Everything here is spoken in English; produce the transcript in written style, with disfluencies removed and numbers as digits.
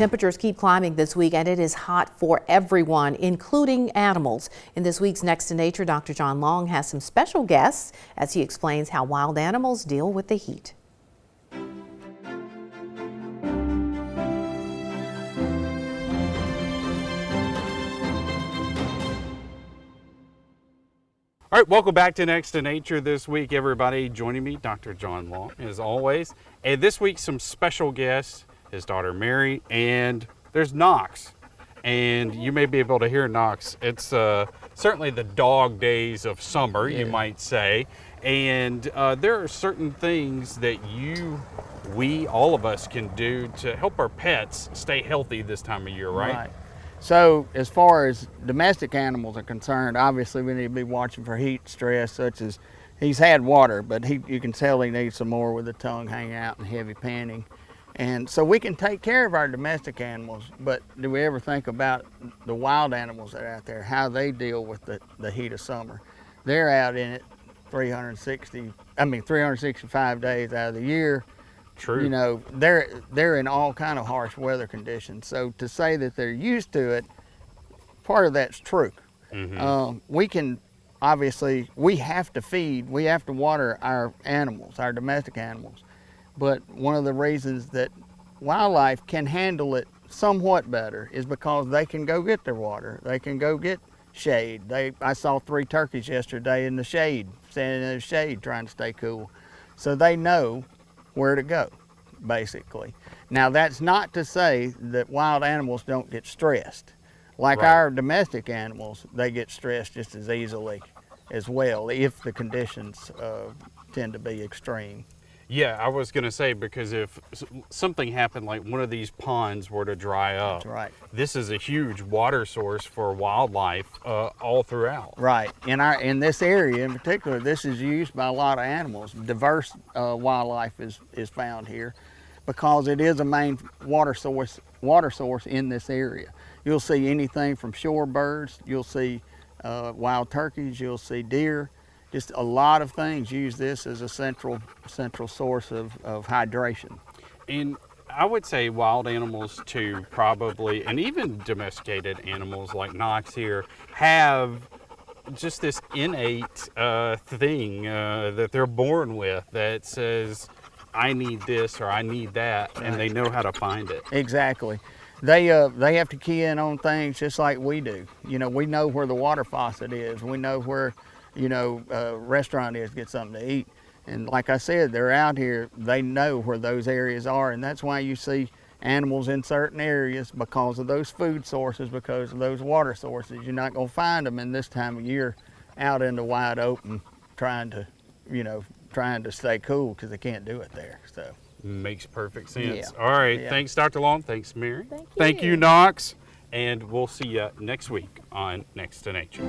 Temperatures keep climbing this week, and it is hot for everyone, including animals. In this week's Next to Nature, Dr. John Long has some special guests as he explains how wild animals deal with the heat. All right, welcome back to Next to Nature this week, everybody. Joining me, Dr. John Long, as always. And this week, some special guests, his daughter Mary, and there's Knox. And you may be able to hear Knox. It's certainly the dog days of summer, you might say. And there are certain things that we, all of us can do to help our pets stay healthy this time of year, right? Right. So as far as domestic animals are concerned, obviously we need to be watching for heat stress, such as he's had water, but you can tell he needs some more with the tongue hanging out and heavy panting. And so we can take care of our domestic animals, but do we ever think about the wild animals that are out there, how they deal with the heat of summer? They're out in it 365 days out of the year. True. You know, they're in all kind of harsh weather conditions. So to say that they're used to it, part of that's true. We can, obviously, we have to feed, we have to water our animals, our domestic animals. But one of the reasons that wildlife can handle it somewhat better is because they can go get their water. They can go get shade. I saw 3 turkeys yesterday in the shade, standing in the shade trying to stay cool. So they know where to go, basically. Now, that's not to say that wild animals don't get stressed. Like our domestic animals, they get stressed just as easily as well if the conditions tend to be extreme. Yeah, I was going to say, because if something happened, like one of these ponds were to dry up, this is a huge water source for wildlife all throughout. Right. In this area in particular, this is used by a lot of animals. Diverse wildlife is found here because it is a main water source in this area. You'll see anything from shorebirds, you'll see wild turkeys, you'll see deer. Just a lot of things use this as a central source of hydration. And I would say wild animals too, probably, and even domesticated animals like Knox here, have just this innate thing that they're born with that says, I need this or I need that, and they know how to find it. Exactly. They have to key in on things just like we do. You know, we know where the water faucet is. We know where restaurant is to get something to eat. And like I said, they're out here, they know where those areas are, and that's why you see animals in certain areas because of those food sources, because of those water sources. You're not gonna find them in this time of year out in the wide open trying to stay cool because they can't do it there. So makes perfect sense. Yeah. All right, thanks Dr. Long, thanks Mary. Thank you. Knox, and we'll see you next week on Next to Nature.